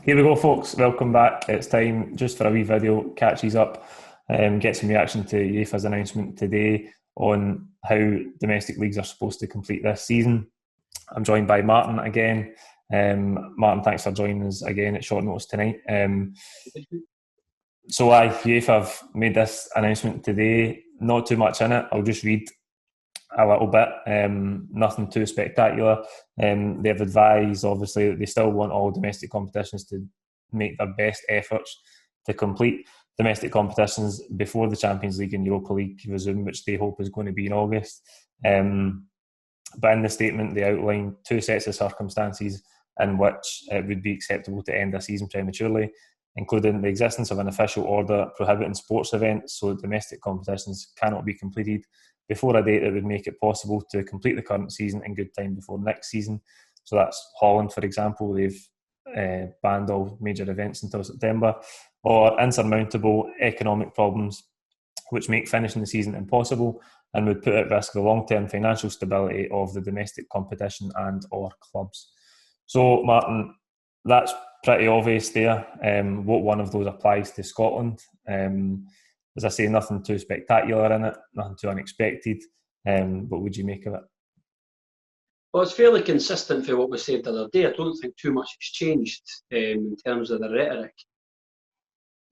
Here we go, folks. Welcome back. It's time just for a wee video, catches up, get some reaction to Uefa's announcement today on how domestic leagues are supposed to complete this season. I'm joined by Martin again. Martin, thanks for joining us again at short notice tonight. UEFA have made this announcement today. Not too much in it. I'll just read a little bit, nothing too spectacular. They've advised, obviously, that they still want all domestic competitions to make their best efforts to complete domestic competitions before the Champions League and Europa League resume, which they hope is going to be in August. But in the statement, they outlined two sets of circumstances in which it would be acceptable to end a season prematurely, including the existence of an official order prohibiting sports events so that domestic competitions cannot be completed before a date that would make it possible to complete the current season in good time before next season. So that's Holland, for example. They've banned all major events until September. Or insurmountable economic problems which make finishing the season impossible and would put at risk the long-term financial stability of the domestic competition and or clubs. So, Martin, that's pretty obvious there. What one of those applies to Scotland? As I say, nothing too spectacular in it, nothing too unexpected. What would you make of it? Well, it's fairly consistent for what was said the other day. I don't think too much has changed in terms of the rhetoric.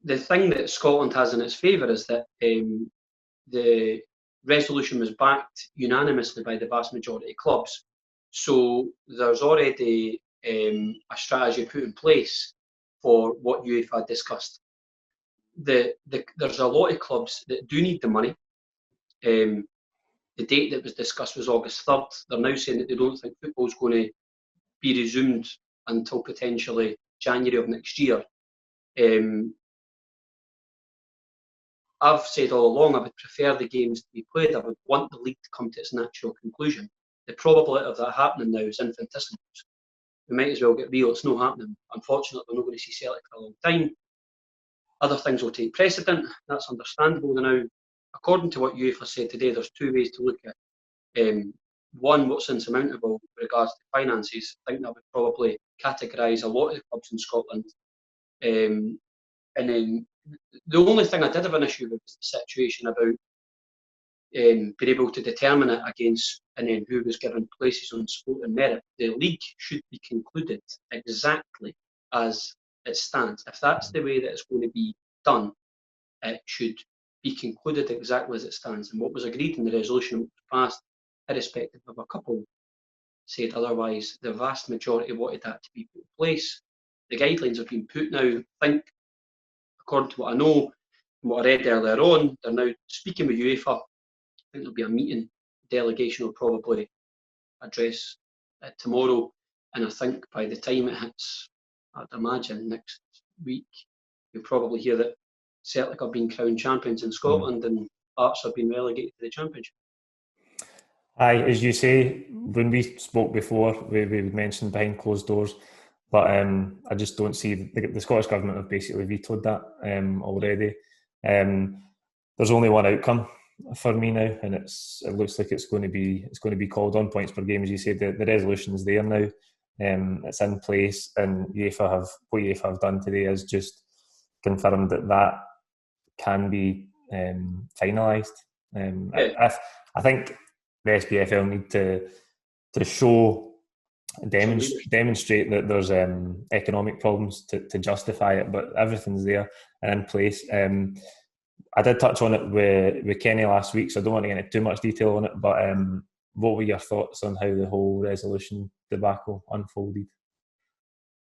The thing that Scotland has in its favour is that the resolution was backed unanimously by the vast majority of clubs. So there's already a strategy put in place for what UEFA discussed. There's a lot of clubs that do need the money. The date that was discussed was August 3rd. They're now saying that they don't think football's going to be resumed until potentially January of next year. I've said all along I would prefer the games to be played. I would want the league to come to its natural conclusion. The probability of that happening now is infinitesimal. We might as well get real. It's not happening. Unfortunately, we're not going to see Celtic for a long time. Other things will take precedent. That's understandable. Now, according to what UEFA said today, there's two ways to look at it. One, what's insurmountable with regards to finances. I think that would probably categorise a lot of the clubs in Scotland. And then the only thing I did have an issue with was the situation about being able to determine it against and then who was given places on sporting merit. The league should be concluded exactly as it stands. If that's the way that it's going to be done, it should be concluded exactly as it stands. And what was agreed in the resolution was passed, irrespective of a couple said otherwise, the vast majority wanted that to be put in place. The guidelines have been put now. I think, according to what I know and what I read earlier on, they're now speaking with UEFA. I think there'll be a meeting. The delegation will probably address it tomorrow. And I think by the time it hits, I'd imagine next week, you'll probably hear that Celtic have been crowned champions in Scotland and Hearts have been relegated to the Championship. Aye, as you say, when we spoke before, we mentioned behind closed doors, but I just don't see the Scottish Government have basically vetoed that already. There's only one outcome for me now, and it looks like it's going to be called on points per game, as you said. The resolution is there now, it's in place, and what UEFA have done today is just confirmed that can be finalised. I think the SPFL need to show, demonstrate that there's economic problems to justify it, but everything's there and in place. I did touch on it with Kenny last week, so I don't want to get into too much detail on it, but what were your thoughts on how the whole resolution debacle unfolded?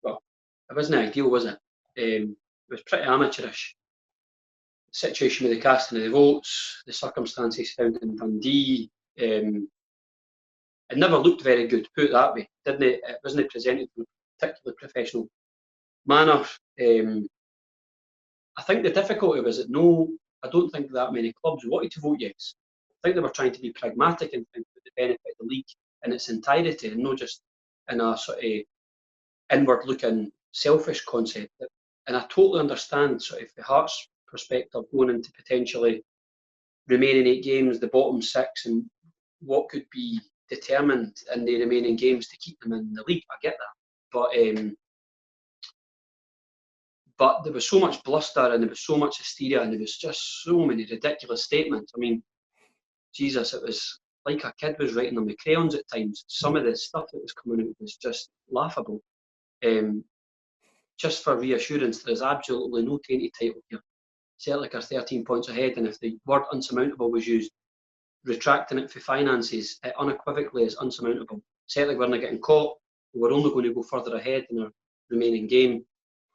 Well, it wasn't ideal, was it? It was pretty amateurish. The situation with the casting of the votes, the circumstances found in Dundee, it never looked very good, put it that way, didn't it? It wasn't presented in a particularly professional manner. I think the difficulty was that I don't think that many clubs wanted to vote yes. I think they were trying to be pragmatic and think for the benefit of the league in its entirety and not just in a sort of inward-looking, selfish concept. And I totally understand sort of the Hearts' perspective going into potentially remaining 8 games, the bottom 6, and what could be determined in the remaining games to keep them in the league. I get that. But But there was so much bluster and there was so much hysteria and there was just so many ridiculous statements. I mean, Jesus, it was like a kid was writing them with crayons at times. Some of the stuff that was coming out was just laughable. Just for reassurance, there is absolutely no tainted title here. Celtic are 13 points ahead, and if the word unsurmountable was used, retracting it for finances, it unequivocally is unsurmountable. Celtic weren't getting caught. We were only going to go further ahead in our remaining game.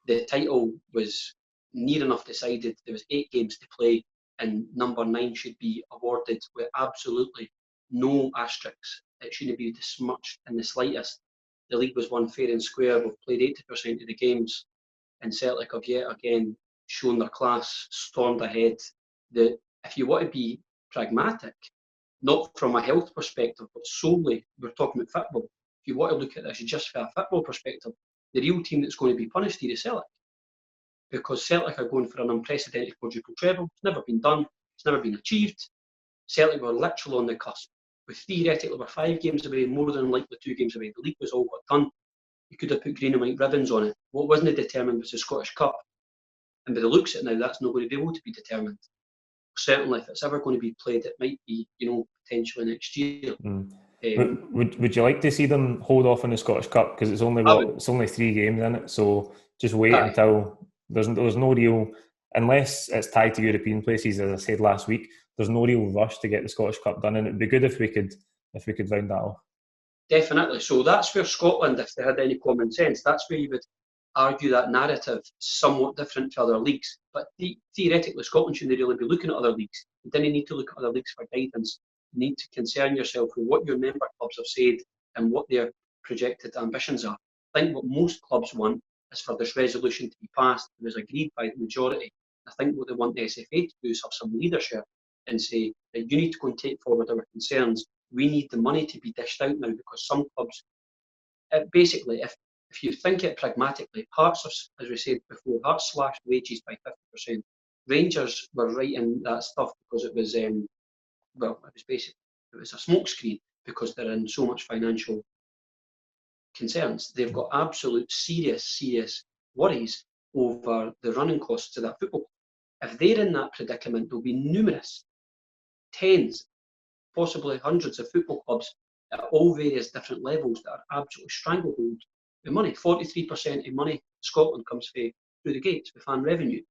The title was near enough decided. There was 8 games to play, and number 9 should be awarded with absolutely no asterisks. It shouldn't be besmirched in the slightest. The league was won fair and square. We've played 80% of the games, and Celtic have yet again shown their class, stormed ahead. If you want to be pragmatic, not from a health perspective, but solely we're talking about football. If you want to look at this just from a football perspective, the real team that's going to be punished here is Celtic. Because Celtic are going for an unprecedented quadruple treble. It's never been done. It's never been achieved. Celtic were literally on the cusp. With theoretically we're 5 games away, more than likely 2 games away. The league was all but done. You could have put green and white ribbons on it. What wasn't determined was the Scottish Cup. And by the looks at it now, that's not going to be able to be determined. Certainly, if it's ever going to be played, it might be, potentially next year. Would you like to see them hold off on the Scottish Cup, because it's only 3 games in it, so just wait until there's no real, unless it's tied to European places, as I said last week, there's no real rush to get the Scottish Cup done, and it'd be good if we could round that off. Definitely. So that's where Scotland, if they had any common sense, that's where you would argue that narrative somewhat different to other leagues. But theoretically, Scotland shouldn't really be looking at other leagues. You didn't need to look at other leagues for guidance. You need to concern yourself with what your member clubs have said and what their projected ambitions are. I think what most clubs want is for this resolution to be passed and is agreed by the majority. I think what they want the SFA to do is have some leadership and say that you need to go and take forward our concerns. We need the money to be dished out now, because some clubs, basically, if you think it pragmatically, Hearts, as we said before, Hearts slashed wages by 50%. Rangers were right in that stuff because it was, it was a smokescreen because they're in so much financial concerns. They've got absolute serious worries over the running costs of that football. If they're in that predicament, there'll be numerous, tens, possibly hundreds of football clubs at all various different levels that are absolutely stranglehold with money. 43% of money in Scotland comes through the gates with fan revenue.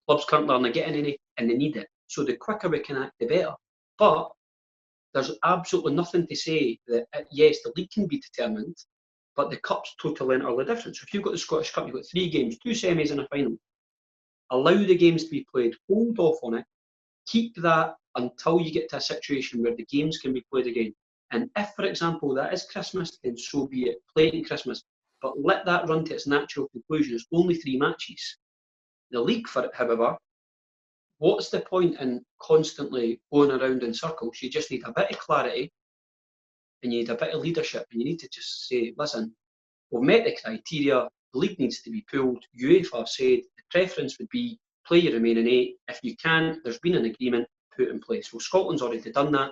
Clubs currently aren't getting any, and they need it. So the quicker we can act, the better. But there's absolutely nothing to say that, yes, the league can be determined, but the cup's totally and utterly different. So if you've got the Scottish Cup, you've got 3 games, 2 semis and a final. Allow the games to be played, hold off on it, keep that until you get to a situation where the games can be played again. And if, for example, that is Christmas, then so be it. Play it in Christmas. But let that run to its natural conclusion. It's only 3 matches. The league, for it, however, what's the point in constantly going around in circles? You just need a bit of clarity and you need a bit of leadership, and you need to just say, listen, we've met the criteria, the league needs to be pulled. Uefa have said the preference would be play your remaining 8. If you can, there's been an agreement put in place. Well, Scotland's already done that.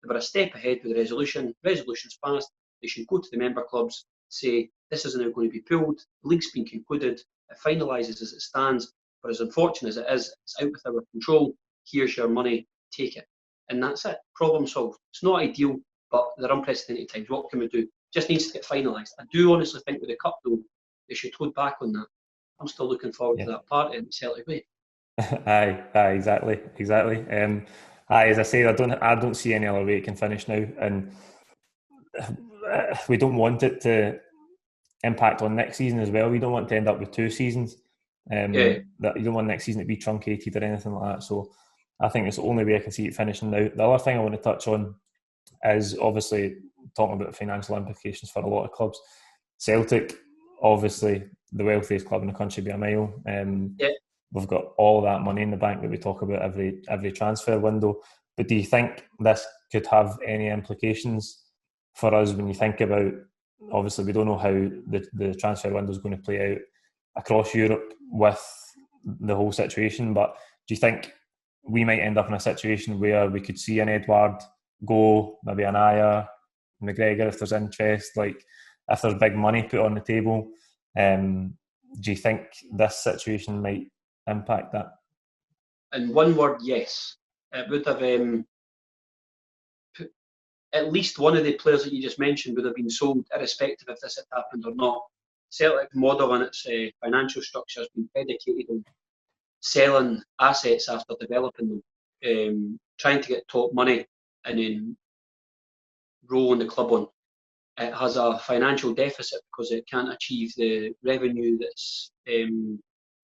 They were a step ahead with the resolution. Resolution's passed. They should go to the member clubs, say this is now going to be pulled. The league's been concluded. It finalises as it stands. But as unfortunate as it is, it's out with our control. Here's your money. Take it. And that's it. Problem solved. It's not ideal, but they're unprecedented times. What can we do? Just needs to get finalised. I do honestly think with the cup, though, they should hold back on that. I'm still looking forward to that party in Celtic way. Aye, exactly. As I say, I don't see any other way it can finish now, and we don't want it to impact on next season as well. We don't want to end up with 2 seasons. That you don't want next season to be truncated or anything like that. So I think it's the only way I can see it finishing now. The other thing I want to touch on is obviously talking about financial implications for a lot of clubs. Celtic, obviously the wealthiest club in the country by a mile. We've got all that money in the bank that we talk about every transfer window. But do you think this could have any implications for us when you think about, obviously we don't know how the transfer window is going to play out across Europe with the whole situation, but do you think we might end up in a situation where we could see an Edward go, maybe an Aya, McGregor if there's interest, like if there's big money put on the table? Do you think this situation might impact that? In one word, yes. It would have at least one of the players that you just mentioned would have been sold, irrespective if this had happened or not. Celtic model and its financial structure has been predicated on selling assets after developing them, trying to get top money and then rolling the club on. It has a financial deficit because it can't achieve the revenue that's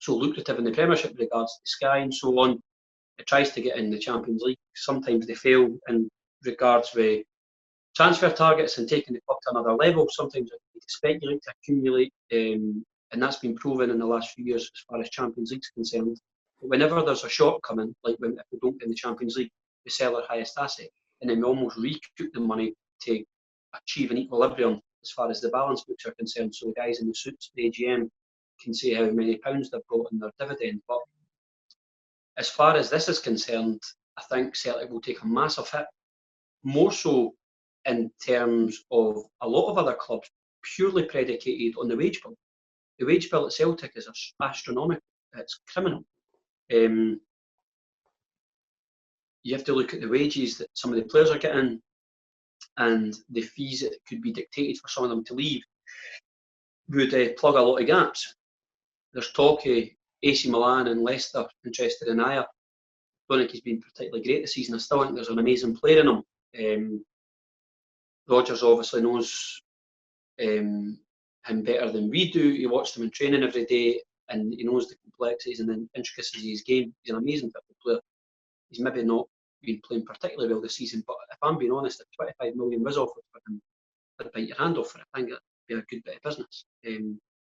so lucrative in the Premiership with regards to Sky and so on. It tries to get in the Champions League. Sometimes they fail in regards with transfer targets and taking the club to another level. Sometimes they need to speculate, to accumulate, and that's been proven in the last few years as far as Champions League is concerned. But whenever there's a shortcoming, like if we don't get in the Champions League, we sell our highest asset, and then we almost recoup the money to achieve an equilibrium as far as the balance books are concerned. So the guys in the suits, the AGM, can say how many pounds they've got in their dividend. But as far as this is concerned, I think Celtic will take a massive hit, more so in terms of a lot of other clubs purely predicated on the wage bill. The wage bill at Celtic is astronomical. It's criminal. You have to look at the wages that some of the players are getting and the fees that could be dictated for some of them to leave would plug a lot of gaps. There's talk of AC Milan and Leicester interested in Ayer. I don't think he's been particularly great this season. I still think there's an amazing player in him. Rodgers obviously knows him better than we do. He watched him in training every day and he knows the complexities and the intricacies of his game. He's an amazing football player. He's maybe not been playing particularly well this season, but if I'm being honest, if 25 million was offered for him, I'd bite your hand off for it. I think it'd be a good bit of business.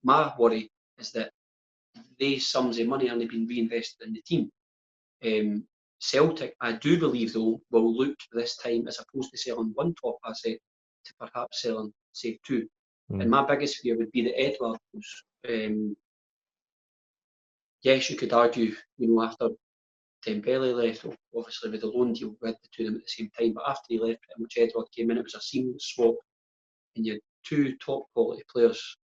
My worry is that these sums of money aren't being reinvested in the team. Celtic, I do believe, though, will look this time, as opposed to selling one top asset, to perhaps selling, say, two. And my biggest fear would be that Edwards, yes, you could argue, after Dembele left, obviously with the loan deal, we had the two of them at the same time, but after he left, pretty much Edward came in, it was a seamless swap, and you had two top quality players.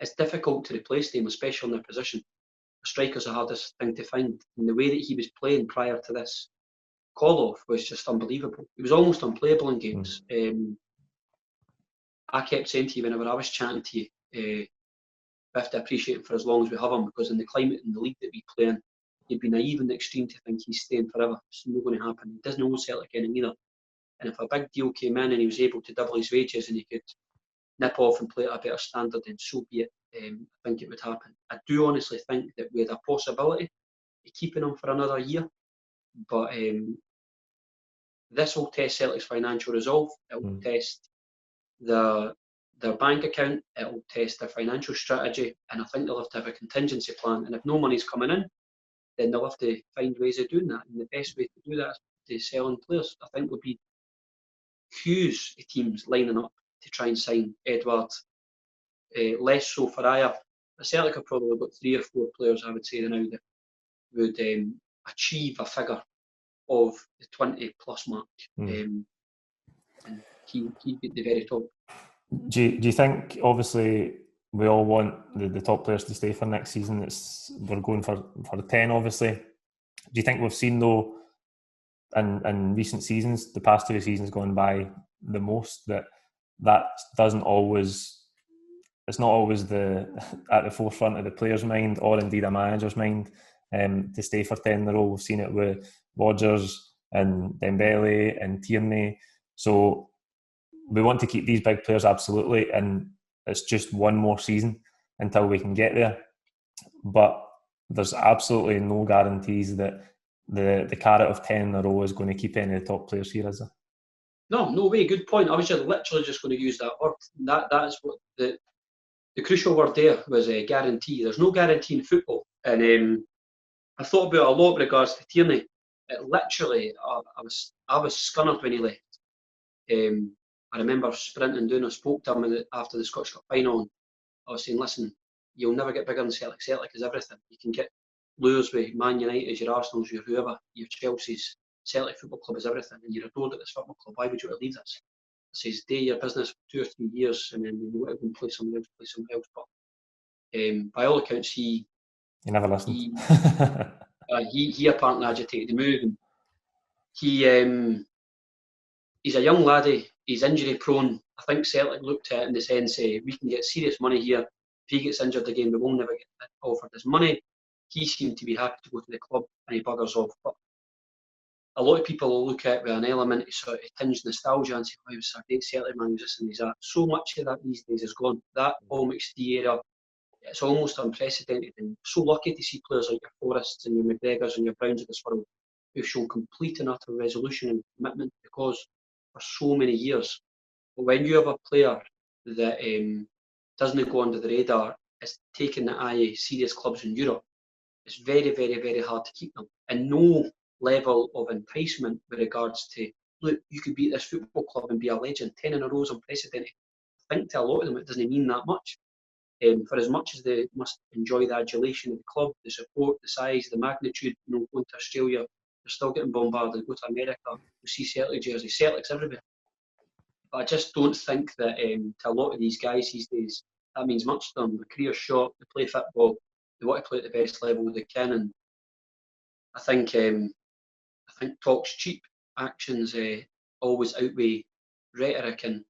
It's difficult to replace them, especially in their position. A striker's the hardest thing to find, and the way that he was playing prior to this call-off was just unbelievable. He was almost unplayable in games. I kept saying to you whenever I was chatting to you, we have to appreciate him for as long as we have him, because in the climate and the league that we play in, you'd be naive in the extreme to think he's staying forever. It's not going to happen. He doesn't own Celtic any either. And if a big deal came in and he was able to double his wages and he could nip off and play at a better standard, then so be it. I think it would happen. I do honestly think that we had a possibility of keeping him for another year, but this will test Celtic's financial resolve. It will test their bank account. It will test their financial strategy, and I think they'll have to have a contingency plan. And if no money's coming in, then they'll have to find ways of doing that. And the best way to do that is to selling players. I think there'll be queues of teams lining up to try and sign Edward. Less so for Ayer. Celtic have probably got 3 or 4 players, I would say, now that would achieve a figure of the 20 plus mark. And he'd be at the very top. Do you think, obviously, we all want the top players to stay for next season? We're going for 10, obviously. Do you think we've seen, though, in recent seasons, the past 2 seasons gone by the most, that doesn't always... It's not always at the forefront of the player's mind or indeed a manager's mind to stay for 10 in a row. We've seen it with Rodgers and Dembele and Tierney. So we want to keep these big players, absolutely, and it's just one more season until we can get there. But there's absolutely no guarantees that the carrot of 10 in a row is going to keep any of the top players here, is there? No way. Good point. I was literally just going to use that word. That is what the crucial word there was guarantee. There's no guarantee in football. And I thought about it a lot with regards to Tierney. Literally, I was scunnered when he left. I remember sprinting down. I spoke to him after the Scottish Cup final, and I was saying, listen, you'll never get bigger than Celtic. Celtic is everything. You can get lures with Man United, your Arsenals, your whoever, your Chelsea's. Celtic Football Club is everything, and you're adored at this football club. Why would you want to leave this? Says, do your business for 2 or 3 years, and then you want to go and play somewhere else. But By all accounts, he never listened. He apparently agitated the move, and he's a young laddie. He's injury prone. I think Celtic looked at it in the sense, we can get serious money here. If he gets injured again, we will never get offered this money. He seemed to be happy to go to the club, and he buggers off. But a lot of people will look at it with an element of sort of tinged nostalgia and say, "Oh, he was a great Celtic man, he was this and he's that." So much of that these days is gone. That All McStee era, it's almost unprecedented, and so lucky to see players like your Forrests and your McGregors and your Browns of this world who've shown complete and utter resolution and commitment because for so many years. But when you have a player that doesn't go under the radar, is taking the eye of serious clubs in Europe, it's very, very, very hard to keep them. And no level of enticement with regards to, look, you could be at this football club and be a legend. 10 in a row is unprecedented. I think to a lot of them it doesn't mean that much. For as much as they must enjoy the adulation of the club, the support, the size, the magnitude, going to Australia, they're still getting bombarded. Go to America, you see Celtic jerseys, Celtic's everywhere. But I just don't think that to a lot of these guys these days, that means much to them. The career's short, they play football, they want to play at the best level they can, and I think talk's cheap, actions always outweigh rhetoric. And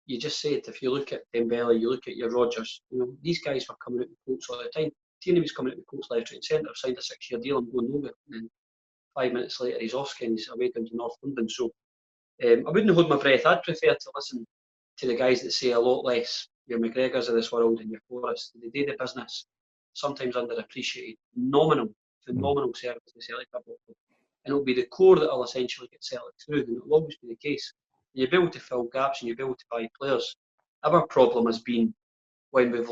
you just said, if you look at Dembele, you look at your Rodgers, these guys were coming out with quotes all the time. Tierney was coming out with quotes left, right, and centre, signed a 6-year deal and going nowhere. And then 5 minutes later, he's off and he's away down to North London. So I wouldn't hold my breath. I'd prefer to listen to the guys that say a lot less, your McGregors of this world and your Forrests. They do the business, sometimes underappreciated, phenomenal service to Celtic Football Club. And it'll be the core that will essentially get Celtic through, and it'll always be the case. You'll be able to fill gaps and you'll be able to buy players. Our problem has been when we've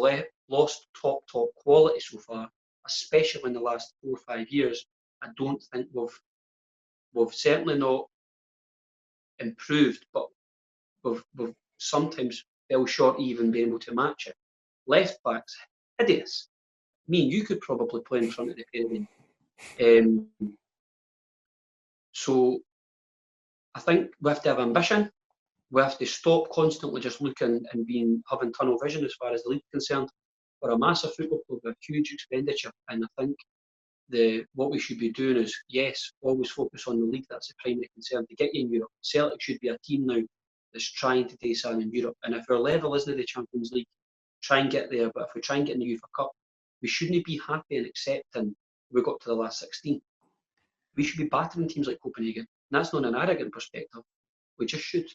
lost top quality so far, especially in the last 4 or 5 years. I don't think we've certainly not improved, but we've sometimes fell short even being able to match it. Left backs, hideous. Me and you could probably play in front of the pair of them. So I think we have to have ambition. We have to stop constantly just looking and having tunnel vision as far as the league is concerned. We're a massive football club with huge expenditure, and I think what we should be doing is, yes, always focus on the league. That's the primary concern to get you in Europe. Celtic should be a team now that's trying to take something in Europe. And if our level isn't the Champions League, try and get there. But if we try and get in the Uefa Cup, we shouldn't be happy and accepting we got to the last 16. We should be battering teams like Copenhagen. And that's not an arrogant perspective. We just should.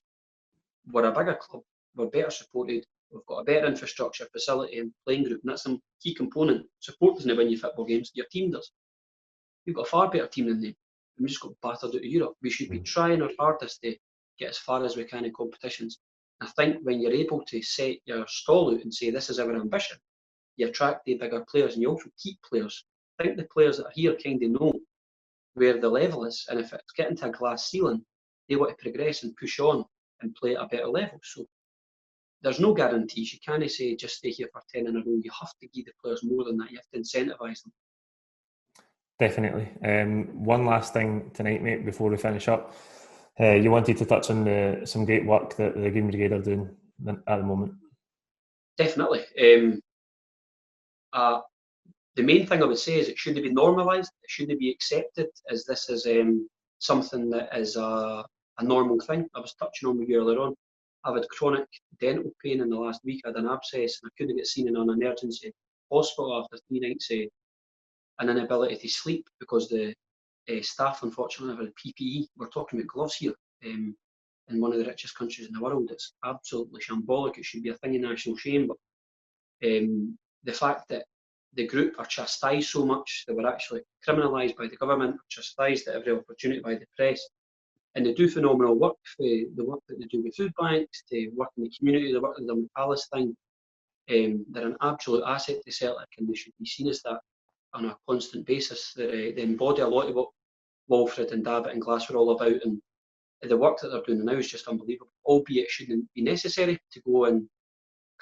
We're a bigger club. We're better supported. We've got a better infrastructure, facility and playing group. And that's a key component. Support doesn't win you football games. Your team does. We've got a far better team than them. And we just got battered out of Europe. We should be trying our hardest to get as far as we can in competitions. I think when you're able to set your stall out and say, this is our ambition, you attract the bigger players and you also keep players. I think the players that are here kind of know where the level is. And if it's getting to a glass ceiling, they want to progress and push on and play at a better level. So there's no guarantees. You can't say just stay here for 10 in a row. You have to give the players more than that. You have to incentivise them. Definitely. One last thing tonight, mate, before we finish up. You wanted to touch on some great work that the Green Brigade are doing at the moment. Definitely. The main thing I would say is it shouldn't be normalised. It shouldn't be accepted as this is something that is a normal thing. I was touching on with you earlier on. I've had chronic dental pain in the last week. I had an abscess and I couldn't get seen in an emergency hospital after 3 nights an inability to sleep because the staff unfortunately have had PPE. We're talking about gloves here in one of the richest countries in the world. It's absolutely shambolic. It should be a thing of national shame. But the fact that the group are chastised so much, they were actually criminalised by the government, chastised at every opportunity by the press, and they do phenomenal work. The work that they do with food banks, they work in the community, the work that they do with Palestine. They're an absolute asset to Celtic, and they should be seen as that on a constant basis. They embody a lot of what Walfred and Davitt and Glass were all about, and the work that they're doing now is just unbelievable, albeit it shouldn't be necessary to go and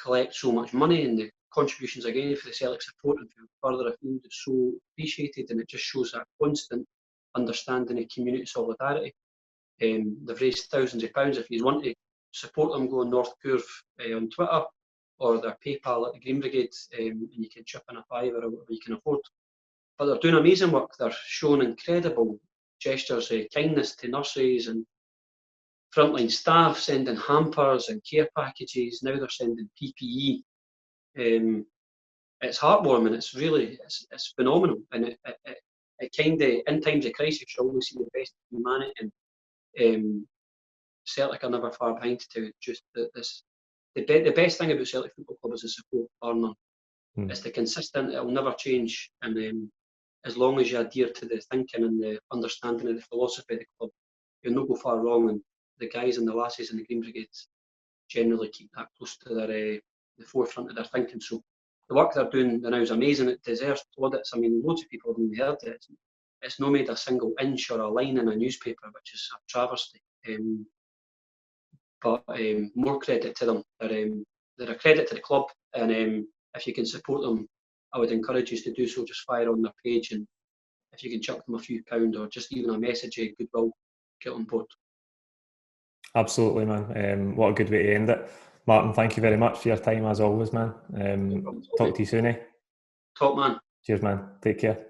collect so much money, and the contributions again for the Celtic support and further afield is so appreciated, and it just shows that constant understanding of community solidarity. They've raised thousands of pounds. If you want to support them, go on North Curve on Twitter. or their PayPal at the Green Brigade, and you can chip in a fiver or whatever you can afford. But they're doing amazing work. They're showing incredible gestures of kindness to nurses and frontline staff, sending hampers and care packages. Now they're sending PPE. It's heartwarming. It's really, it's phenomenal. And it kind of, in times of crisis, you always see the best of humanity. And Celtic are never far behind to just this. The best thing about Celtic Football Club is the support, bar none. It's the consistent, it'll never change. And as long as you adhere to the thinking and the understanding of the philosophy of the club, you'll not go far wrong. And the guys and the lasses in the Green Brigades generally keep that close to their the forefront of their thinking. So the work they're doing now is amazing. It deserves plaudits. I mean, loads of people haven't even heard it. It's not made a single inch or a line in a newspaper, which is a travesty. But more credit to them. They're a credit to the club, and if you can support them, I would encourage you to do so. Just fire on their page, and if you can chuck them a few pound or just even a message of goodwill, get on board. Absolutely, man. What a good way to end it. Martin, thank you very much for your time as always, man. Talk to you soon, eh? Top man. Cheers, man. Take care.